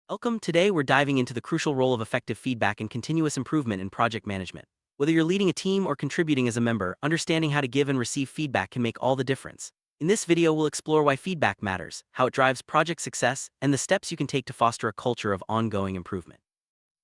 Welcome. Today, we're diving into the crucial role of effective feedback and continuous improvement in project management. Whether you're leading a team or contributing as a member, understanding how to give and receive feedback can make all the difference. In this video, we'll explore why feedback matters, how it drives project success, and the steps you can take to foster a culture of ongoing improvement.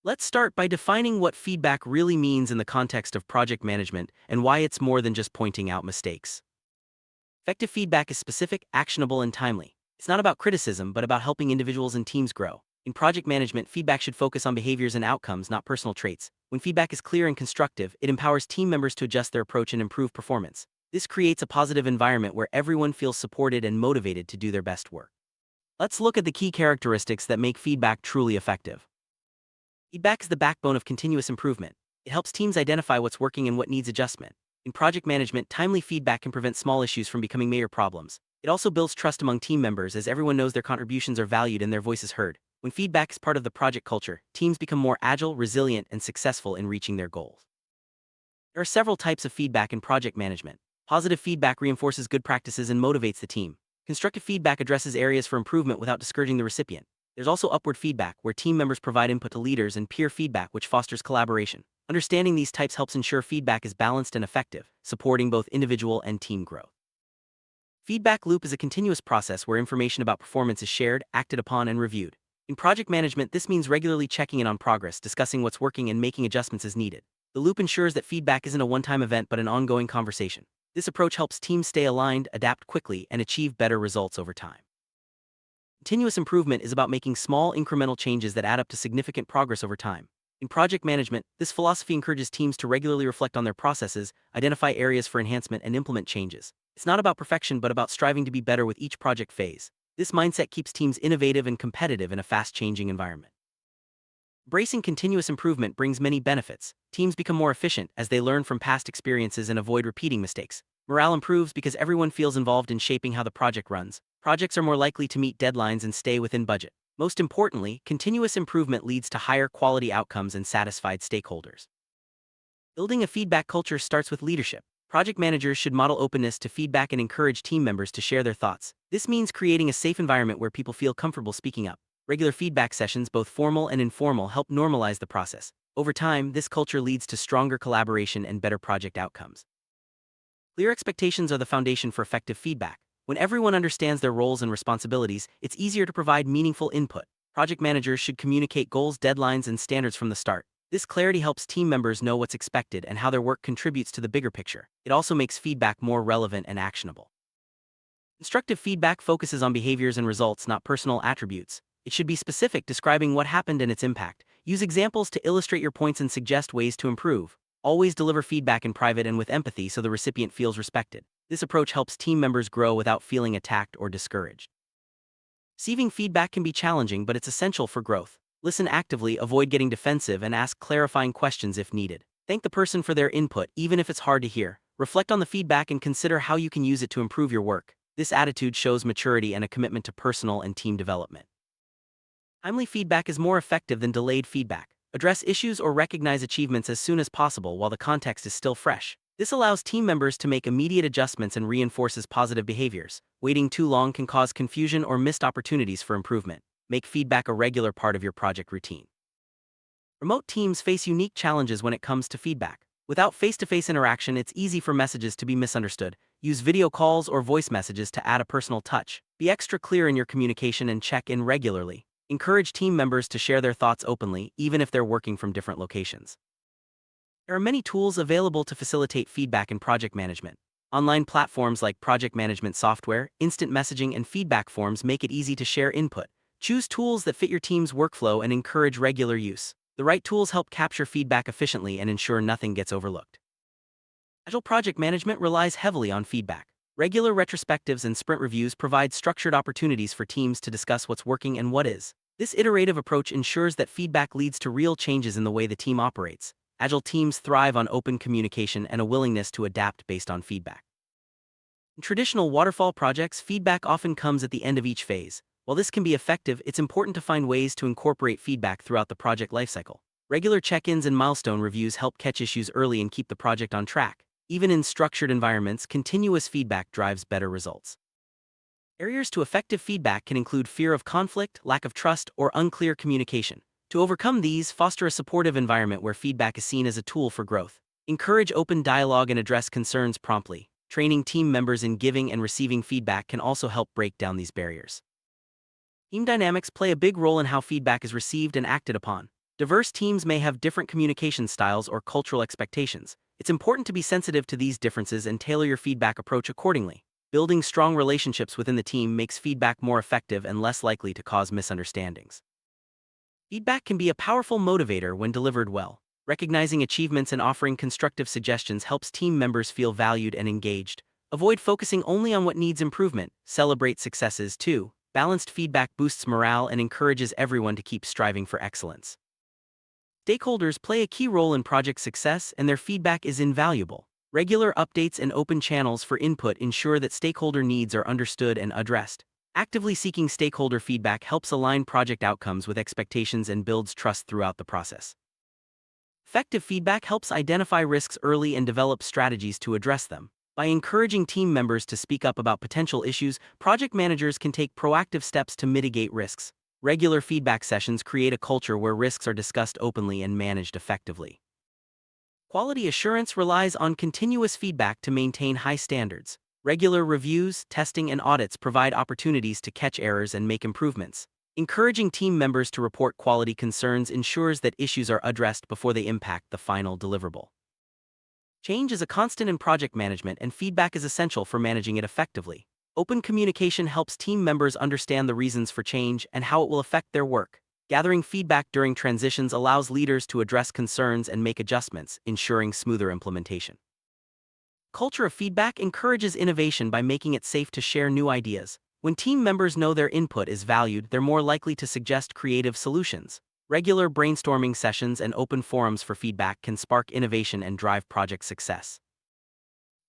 Let's start by defining what feedback really means in the context of project management and why it's more than just pointing out mistakes. Effective feedback is specific, actionable, and timely. It's not about criticism, but about helping individuals and teams grow. In project management, feedback should focus on behaviors and outcomes, not personal traits. When feedback is clear and constructive, it empowers team members to adjust their approach and improve performance. This creates a positive environment where everyone feels supported and motivated to do their best work. Let's look at the key characteristics that make feedback truly effective. Feedback is the backbone of continuous improvement. It helps teams identify what's working and what needs adjustment. In project management, timely feedback can prevent small issues from becoming major problems. It also builds trust among team members as everyone knows their contributions are valued and their voices heard. When feedback is part of the project culture, teams become more agile, resilient, and successful in reaching their goals. There are several types of feedback in project management. Positive feedback reinforces good practices and motivates the team. Constructive feedback addresses areas for improvement without discouraging the recipient. There's also upward feedback, where team members provide input to leaders, and peer feedback, which fosters collaboration. Understanding these types helps ensure feedback is balanced and effective, supporting both individual and team growth. Feedback loop is a continuous process where information about performance is shared, acted upon, and reviewed. In project management, this means regularly checking in on progress, discussing what's working, and making adjustments as needed. The loop ensures that feedback isn't a one-time event but an ongoing conversation. This approach helps teams stay aligned, adapt quickly, and achieve better results over time. Continuous improvement is about making small, incremental changes that add up to significant progress over time. In project management, this philosophy encourages teams to regularly reflect on their processes, identify areas for enhancement, and implement changes. It's not about perfection but about striving to be better with each project phase. This mindset keeps teams innovative and competitive in a fast-changing environment. Embracing continuous improvement brings many benefits. Teams become more efficient as they learn from past experiences and avoid repeating mistakes. Morale improves because everyone feels involved in shaping how the project runs. Projects are more likely to meet deadlines and stay within budget. Most importantly, continuous improvement leads to higher quality outcomes and satisfied stakeholders. Building a feedback culture starts with leadership. Project managers should model openness to feedback and encourage team members to share their thoughts. This means creating a safe environment where people feel comfortable speaking up. Regular feedback sessions, both formal and informal, help normalize the process. Over time, this culture leads to stronger collaboration and better project outcomes. Clear expectations are the foundation for effective feedback. When everyone understands their roles and responsibilities, it's easier to provide meaningful input. Project managers should communicate goals, deadlines, and standards from the start. This clarity helps team members know what's expected and how their work contributes to the bigger picture. It also makes feedback more relevant and actionable. Constructive feedback focuses on behaviors and results, not personal attributes. It should be specific, describing what happened and its impact. Use examples to illustrate your points and suggest ways to improve. Always deliver feedback in private and with empathy so the recipient feels respected. This approach helps team members grow without feeling attacked or discouraged. Receiving feedback can be challenging, but it's essential for growth. Listen actively, avoid getting defensive, and ask clarifying questions if needed. Thank the person for their input, even if it's hard to hear. Reflect on the feedback and consider how you can use it to improve your work. This attitude shows maturity and a commitment to personal and team development. Timely feedback is more effective than delayed feedback. Address issues or recognize achievements as soon as possible while the context is still fresh. This allows team members to make immediate adjustments and reinforces positive behaviors. Waiting too long can cause confusion or missed opportunities for improvement. Make feedback a regular part of your project routine. Remote teams face unique challenges when it comes to feedback. Without face-to-face interaction, it's easy for messages to be misunderstood. Use video calls or voice messages to add a personal touch. Be extra clear in your communication and check in regularly. Encourage team members to share their thoughts openly, even if they're working from different locations. There are many tools available to facilitate feedback in project management. Online platforms like project management software, instant messaging, and feedback forms make it easy to share input. Choose tools that fit your team's workflow and encourage regular use. The right tools help capture feedback efficiently and ensure nothing gets overlooked. Agile project management relies heavily on feedback. Regular retrospectives and sprint reviews provide structured opportunities for teams to discuss what's working and what is. This iterative approach ensures that feedback leads to real changes in the way the team operates. Agile teams thrive on open communication and a willingness to adapt based on feedback. In traditional waterfall projects, feedback often comes at the end of each phase. While this can be effective, it's important to find ways to incorporate feedback throughout the project lifecycle. Regular check-ins and milestone reviews help catch issues early and keep the project on track. Even in structured environments, continuous feedback drives better results. Barriers to effective feedback can include fear of conflict, lack of trust, or unclear communication. To overcome these, foster a supportive environment where feedback is seen as a tool for growth. Encourage open dialogue and address concerns promptly. Training team members in giving and receiving feedback can also help break down these barriers. Team dynamics play a big role in how feedback is received and acted upon. Diverse teams may have different communication styles or cultural expectations. It's important to be sensitive to these differences and tailor your feedback approach accordingly. Building strong relationships within the team makes feedback more effective and less likely to cause misunderstandings. Feedback can be a powerful motivator when delivered well. Recognizing achievements and offering constructive suggestions helps team members feel valued and engaged. Avoid focusing only on what needs improvement. Celebrate successes too. Balanced feedback boosts morale and encourages everyone to keep striving for excellence. Stakeholders play a key role in project success, and their feedback is invaluable. Regular updates and open channels for input ensure that stakeholder needs are understood and addressed. Actively seeking stakeholder feedback helps align project outcomes with expectations and builds trust throughout the process. Effective feedback helps identify risks early and develop strategies to address them. By encouraging team members to speak up about potential issues, project managers can take proactive steps to mitigate risks. Regular feedback sessions create a culture where risks are discussed openly and managed effectively. Quality assurance relies on continuous feedback to maintain high standards. Regular reviews, testing, and audits provide opportunities to catch errors and make improvements. Encouraging team members to report quality concerns ensures that issues are addressed before they impact the final deliverable. Change is a constant in project management, and feedback is essential for managing it effectively. Open communication helps team members understand the reasons for change and how it will affect their work. Gathering feedback during transitions allows leaders to address concerns and make adjustments, ensuring smoother implementation. Culture of feedback encourages innovation by making it safe to share new ideas. When team members know their input is valued, they're more likely to suggest creative solutions. Regular brainstorming sessions and open forums for feedback can spark innovation and drive project success.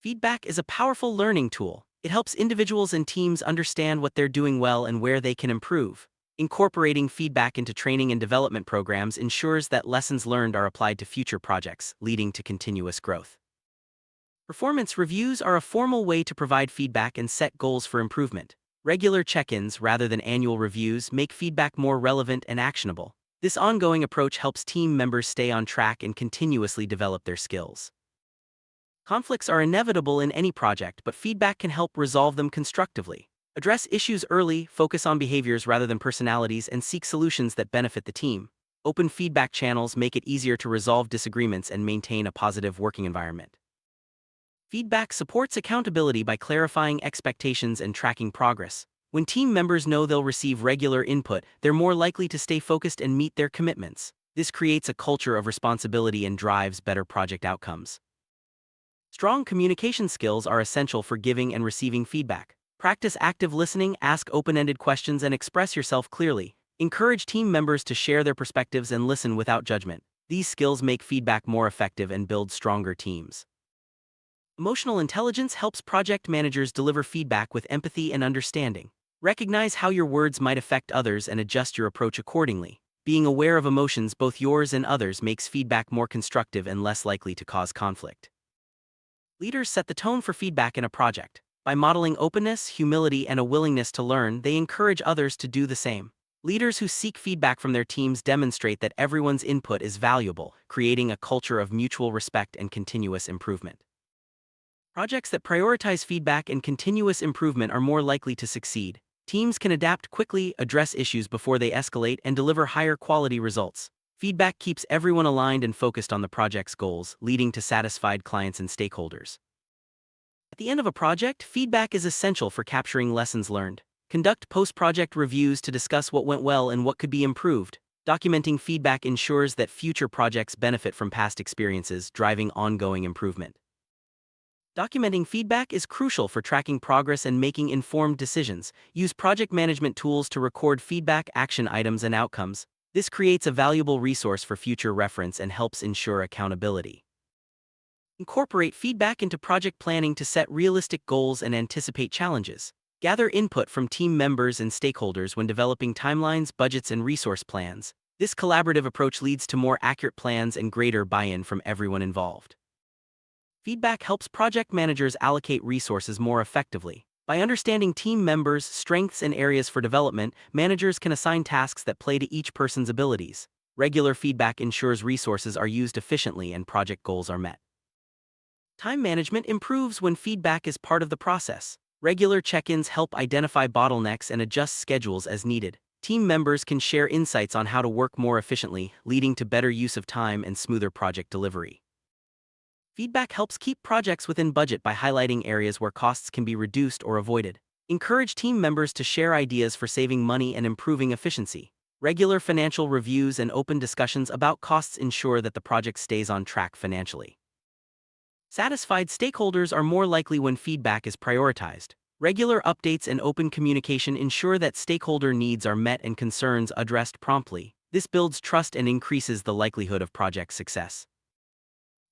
Feedback is a powerful learning tool. It helps individuals and teams understand what they're doing well and where they can improve. Incorporating feedback into training and development programs ensures that lessons learned are applied to future projects, leading to continuous growth. Performance reviews are a formal way to provide feedback and set goals for improvement. Regular check-ins rather than annual reviews make feedback more relevant and actionable. This ongoing approach helps team members stay on track and continuously develop their skills. Conflicts are inevitable in any project, but feedback can help resolve them constructively. Address issues early, focus on behaviors rather than personalities, and seek solutions that benefit the team. Open feedback channels make it easier to resolve disagreements and maintain a positive working environment. Feedback supports accountability by clarifying expectations and tracking progress. When team members know they'll receive regular input, they're more likely to stay focused and meet their commitments. This creates a culture of responsibility and drives better project outcomes. Strong communication skills are essential for giving and receiving feedback. Practice active listening, ask open-ended questions, and express yourself clearly. Encourage team members to share their perspectives and listen without judgment. These skills make feedback more effective and build stronger teams. Emotional intelligence helps project managers deliver feedback with empathy and understanding. Recognize how your words might affect others and adjust your approach accordingly. Being aware of emotions, both yours and others, makes feedback more constructive and less likely to cause conflict. Leaders set the tone for feedback in a project. By modeling openness, humility, and a willingness to learn, they encourage others to do the same. Leaders who seek feedback from their teams demonstrate that everyone's input is valuable, creating a culture of mutual respect and continuous improvement. Projects that prioritize feedback and continuous improvement are more likely to succeed. Teams can adapt quickly, address issues before they escalate, and deliver higher quality results. Feedback keeps everyone aligned and focused on the project's goals, leading to satisfied clients and stakeholders. At the end of a project, feedback is essential for capturing lessons learned. Conduct post-project reviews to discuss what went well and what could be improved. Documenting feedback ensures that future projects benefit from past experiences, driving ongoing improvement. Documenting feedback is crucial for tracking progress and making informed decisions. Use project management tools to record feedback, action items, and outcomes. This creates a valuable resource for future reference and helps ensure accountability. Incorporate feedback into project planning to set realistic goals and anticipate challenges. Gather input from team members and stakeholders when developing timelines, budgets, and resource plans. This collaborative approach leads to more accurate plans and greater buy-in from everyone involved. Feedback helps project managers allocate resources more effectively. By understanding team members' strengths and areas for development, managers can assign tasks that play to each person's abilities. Regular feedback ensures resources are used efficiently and project goals are met. Time management improves when feedback is part of the process. Regular check-ins help identify bottlenecks and adjust schedules as needed. Team members can share insights on how to work more efficiently, leading to better use of time and smoother project delivery. Feedback helps keep projects within budget by highlighting areas where costs can be reduced or avoided. Encourage team members to share ideas for saving money and improving efficiency. Regular financial reviews and open discussions about costs ensure that the project stays on track financially. Satisfied stakeholders are more likely when feedback is prioritized. Regular updates and open communication ensure that stakeholder needs are met and concerns addressed promptly. This builds trust and increases the likelihood of project success.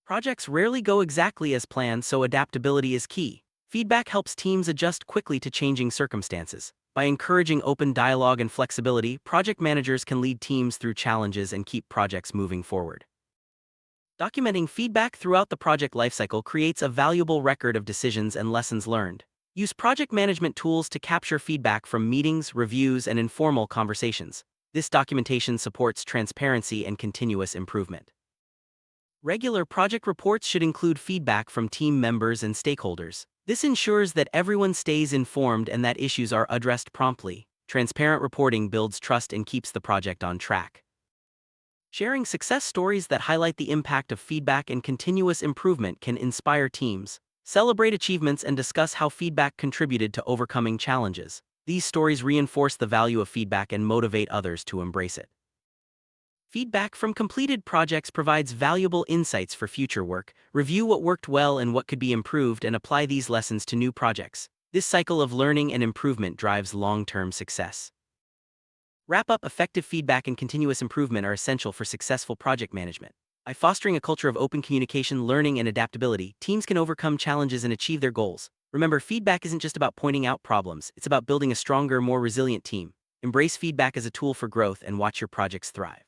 Projects rarely go exactly as planned, so adaptability is key. Feedback helps teams adjust quickly to changing circumstances. By encouraging open dialogue and flexibility, project managers can lead teams through challenges and keep projects moving forward. Documenting feedback throughout the project lifecycle creates a valuable record of decisions and lessons learned. Use project management tools to capture feedback from meetings, reviews, and informal conversations. This documentation supports transparency and continuous improvement. Regular project reports should include feedback from team members and stakeholders. This ensures that everyone stays informed and that issues are addressed promptly. Transparent reporting builds trust and keeps the project on track. Sharing success stories that highlight the impact of feedback and continuous improvement can inspire teams. Celebrate achievements and discuss how feedback contributed to overcoming challenges. These stories reinforce the value of feedback and motivate others to embrace it. Feedback from completed projects provides valuable insights for future work. Review what worked well and what could be improved and apply these lessons to new projects. This cycle of learning and improvement drives long-term success. Wrap up. Effective feedback and continuous improvement are essential for successful project management. By fostering a culture of open communication, learning, and adaptability, teams can overcome challenges and achieve their goals. Remember, feedback isn't just about pointing out problems, it's about building a stronger, more resilient team. Embrace feedback as a tool for growth and watch your projects thrive.